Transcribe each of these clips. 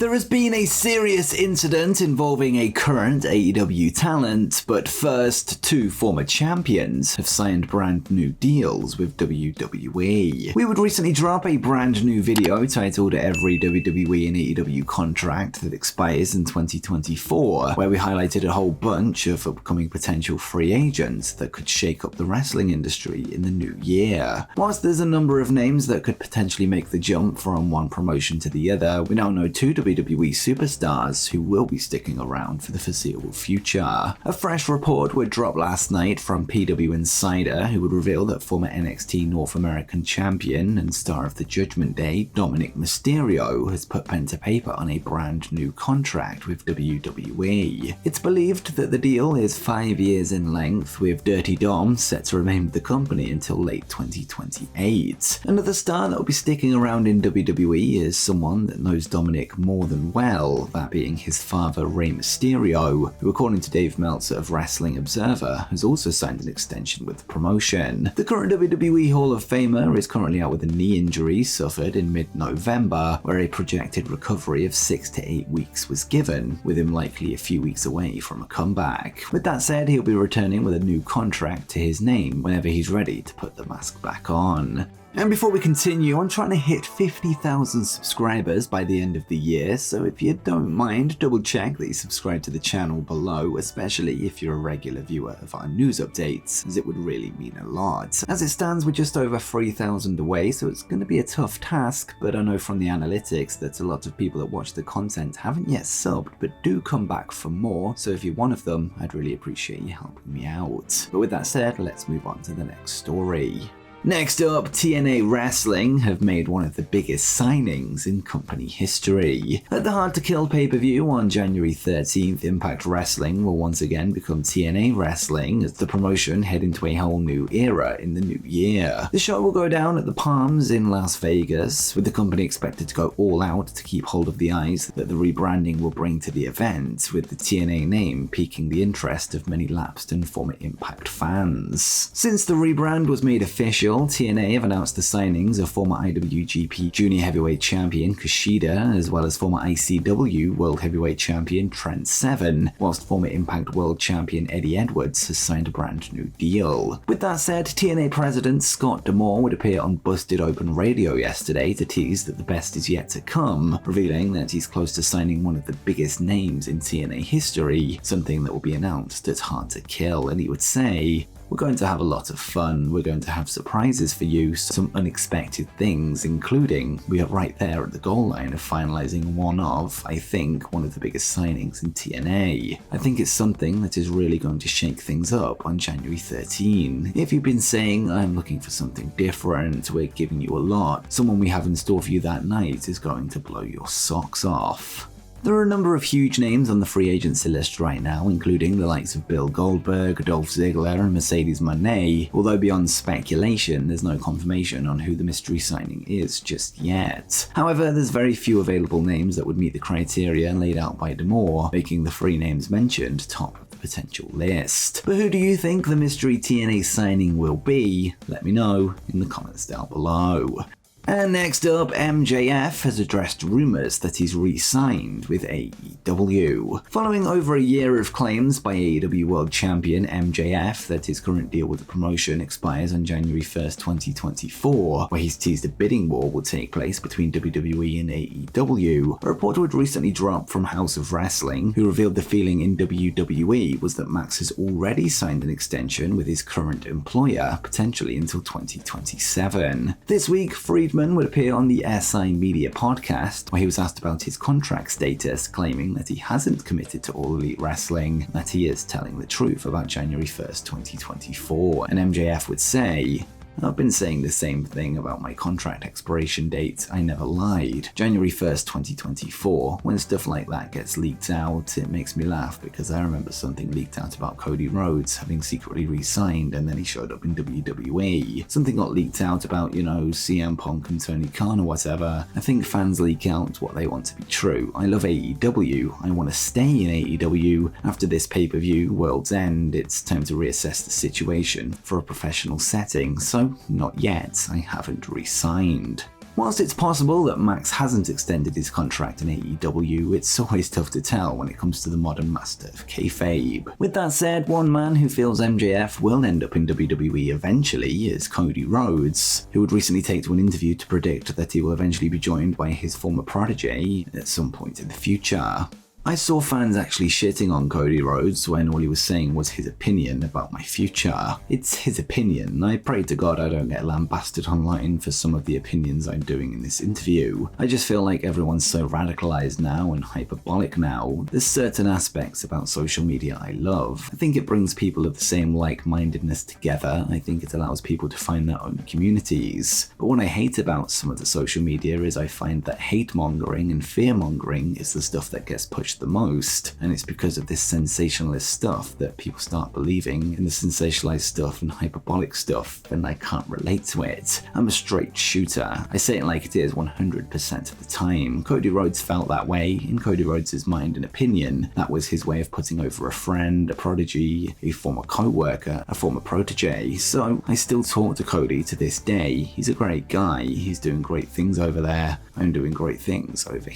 There has been a serious incident involving a current AEW talent, but first, two former champions have signed brand new deals with WWE. We would recently drop a brand new video titled Every WWE and AEW Contract That Expires in 2024, where we highlighted a whole bunch of upcoming potential free agents that could shake up the wrestling industry in the new year. Whilst there's a number of names that could potentially make the jump from one promotion to the other, we now know two WWE superstars who will be sticking around for the foreseeable future. A fresh report would drop last night from PW Insider, who would reveal that former NXT North American champion and star of the Judgment Day, Dominic Mysterio, has put pen to paper on a brand new contract with WWE. It's believed that the deal is 5 years in length, with Dirty Dom set to remain with the company until late 2028. Another star that will be sticking around in WWE is someone that knows Dominic more than well, that being his father Rey Mysterio, who according to Dave Meltzer of Wrestling Observer has also signed an extension with the promotion. The current WWE Hall of Famer is currently out with a knee injury suffered in mid-November, where a projected recovery of 6 to 8 weeks was given, with him likely a few weeks away from a comeback. With that said, he'll be returning with a new contract to his name whenever he's ready to put the mask back on. And before we continue, I'm trying to hit 50,000 subscribers by the end of the year, so if you don't mind, double check that you subscribe to the channel below, especially if you're a regular viewer of our news updates, as it would really mean a lot. As it stands, we're just over 3,000 away, so it's going to be a tough task, but I know from the analytics that a lot of people that watch the content haven't yet subbed, but do come back for more, so if you're one of them, I'd really appreciate you helping me out. But with that said, let's move on to the next story. Next up, TNA Wrestling have made one of the biggest signings in company history. At the Hard to Kill pay-per-view on January 13th, Impact Wrestling will once again become TNA Wrestling as the promotion head into a whole new era in the new year. The show will go down at the Palms in Las Vegas, with the company expected to go all out to keep hold of the eyes that the rebranding will bring to the event, with the TNA name piquing the interest of many lapsed and former Impact fans. Since the rebrand was made official, TNA have announced the signings of former IWGP Junior Heavyweight Champion Kushida, as well as former ICW World Heavyweight Champion Trent Seven, whilst former Impact World Champion Eddie Edwards has signed a brand new deal. With that said, TNA President Scott D'Amore would appear on Busted Open Radio yesterday to tease that the best is yet to come, revealing that he's close to signing one of the biggest names in TNA history, something that will be announced at Hard to Kill, and he would say, "We're going to have a lot of fun, we're going to have surprises for you, some unexpected things, including we are right there at the goal line of finalizing one of, I think, one of the biggest signings in TNA. I think it's something that is really going to shake things up on January 13. If you've been saying, I'm looking for something different, we're giving you a lot, someone we have in store for you that night is going to blow your socks off." There are a number of huge names on the free agency list right now, including the likes of Bill Goldberg, Dolph Ziggler, and Mercedes Moné, although beyond speculation, there's no confirmation on who the mystery signing is just yet. However, there's very few available names that would meet the criteria laid out by D'Amore, making the three names mentioned top of the potential list. But who do you think the mystery TNA signing will be? Let me know in the comments down below. And next up, MJF has addressed rumours that he's re-signed with AEW. Following over a year of claims by AEW World Champion MJF that his current deal with the promotion expires on January 1st, 2024, where he's teased a bidding war will take place between WWE and AEW, a report would recently drop from House of Wrestling, who revealed the feeling in WWE was that Max has already signed an extension with his current employer, potentially until 2027. This week, Friedman would appear on the SI Media podcast, where he was asked about his contract status, claiming that he hasn't committed to All Elite Wrestling, that he is telling the truth about January 1st, 2024, and MJF would say, I've been saying the same thing about my contract expiration date, I never lied. January 1st, 2024. When stuff like that gets leaked out, it makes me laugh because I remember something leaked out about Cody Rhodes having secretly re-signed and then he showed up in WWE. Something got leaked out about, CM Punk and Tony Khan or whatever. I think fans leak out what they want to be true. I love AEW. I want to stay in AEW. After this pay-per-view, World's End, it's time to reassess the situation for a professional setting, so not yet, I haven't re-signed. Whilst it's possible that Max hasn't extended his contract in AEW, it's always tough to tell when it comes to the modern master of kayfabe. With that said, one man who feels MJF will end up in WWE eventually is Cody Rhodes, who would recently take to an interview to predict that he will eventually be joined by his former protege at some point in the future. I saw fans actually shitting on Cody Rhodes when all he was saying was his opinion about my future. It's his opinion. I pray to God I don't get lambasted online for some of the opinions I'm doing in this interview. I just feel like everyone's so radicalized now and hyperbolic now. There's certain aspects about social media I love. I think it brings people of the same like-mindedness together. I think it allows people to find their own communities. But what I hate about some of the social media is I find that hate-mongering and fear-mongering is the stuff that gets pushed the most, and it's because of this sensationalist stuff that people start believing in the sensationalized stuff and hyperbolic stuff, and I can't relate to it. I'm a straight shooter. I say it like it is 100% of the time. Cody Rhodes felt that way. In Cody Rhodes' mind and opinion, that was his way of putting over a friend, a prodigy, a former co-worker, a former protege. So I still talk to Cody to this day. He's a great guy. He's doing great things over there. I'm doing great things over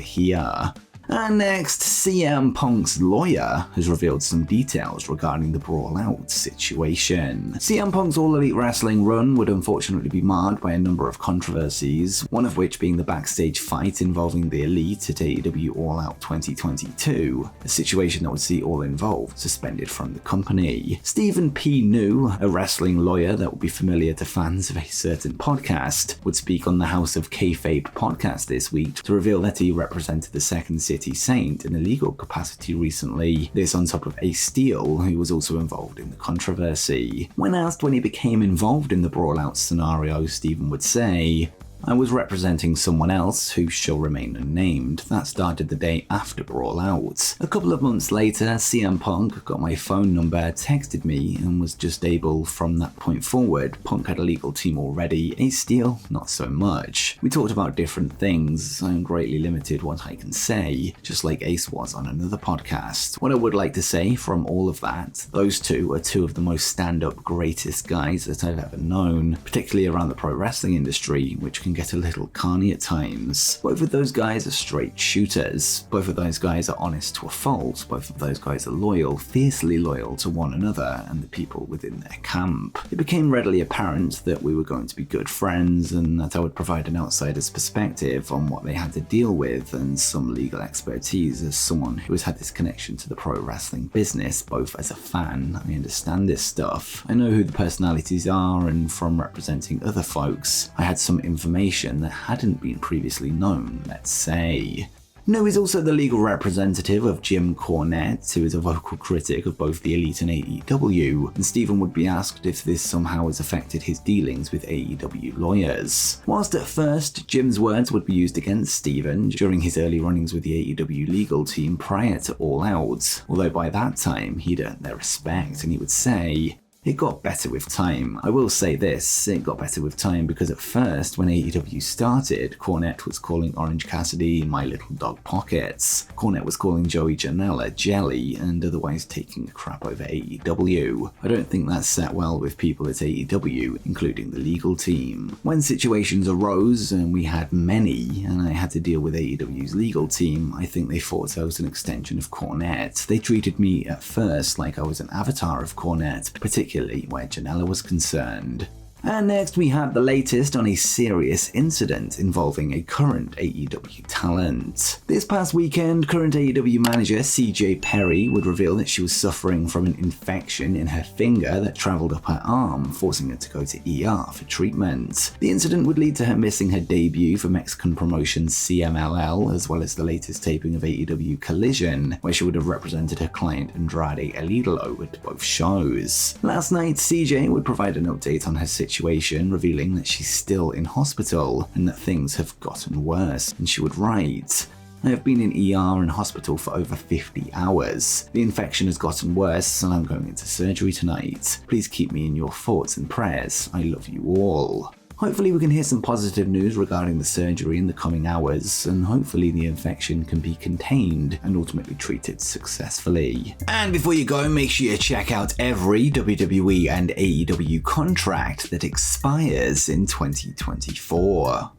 here. And next, CM Punk's lawyer has revealed some details regarding the Brawl Out situation. CM Punk's All Elite Wrestling run would unfortunately be marred by a number of controversies, one of which being the backstage fight involving the Elite at AEW All Out 2022, a situation that would see all involved suspended from the company. Stephen P. New, a wrestling lawyer that would be familiar to fans of a certain podcast, would speak on the House of Kayfabe podcast this week to reveal that he represented the Second City Saint in a legal capacity recently, this on top of Ace Steel, who was also involved in the controversy. When asked when he became involved in the Brawl Out scenario, Stephen would say, "I was representing someone else who shall remain unnamed. That started the day after Brawl Out. A couple of months later, CM Punk got my phone number, texted me, and was just able from that point forward. Punk had a legal team already, Ace Steel, not so much. We talked about different things. I'm greatly limited what I can say, just like Ace was on another podcast. What I would like to say from all of that, those two are two of the most stand-up greatest guys that I've ever known, particularly around the pro wrestling industry, which can get a little carny at times. Both of those guys are straight shooters. Both of those guys are honest to a fault. Both of those guys are loyal, fiercely loyal to one another and the people within their camp. It became readily apparent that we were going to be good friends and that I would provide an outsider's perspective on what they had to deal with and some legal expertise as someone who has had this connection to the pro wrestling business, both as a fan, I understand this stuff. I know who the personalities are, and from representing other folks, I had some information that hadn't been previously known, let's say. No, he's also the legal representative of Jim Cornette, who is a vocal critic of both the Elite and AEW, and Stephen would be asked if this somehow has affected his dealings with AEW lawyers. Whilst at first, Jim's words would be used against Stephen during his early runnings with the AEW legal team prior to All Out, although by that time he'd earned their respect, and he would say, "It got better with time. I will say this, it got better with time because at first, when AEW started, Cornette was calling Orange Cassidy My Little Dog Pockets. Cornette was calling Joey Janela Jelly and otherwise taking a crap over AEW. I don't think that sat well with people at AEW, including the legal team. When situations arose, and we had many, and I had to deal with AEW's legal team, I think they thought I was an extension of Cornette. They treated me at first like I was an avatar of Cornette, particularly where Janela was concerned." And next we have the latest on a serious incident involving a current AEW talent. This past weekend, current AEW manager CJ Perry would reveal that she was suffering from an infection in her finger that travelled up her arm, forcing her to go to ER for treatment. The incident would lead to her missing her debut for Mexican promotion CMLL, as well as the latest taping of AEW Collision, where she would have represented her client Andrade El Idolo at both shows. Last night, CJ would provide an update on her situation, revealing that she's still in hospital and that things have gotten worse, and she would write, "I have been in ER and hospital for over 50 hours. The infection has gotten worse and I'm going into surgery tonight. Please keep me in your thoughts and prayers. I love you all." hopefully we can hear some positive news regarding the surgery in the coming hours, and hopefully the infection can be contained and ultimately treated successfully. And before you go, make sure you check out every WWE and AEW contract that expires in 2024.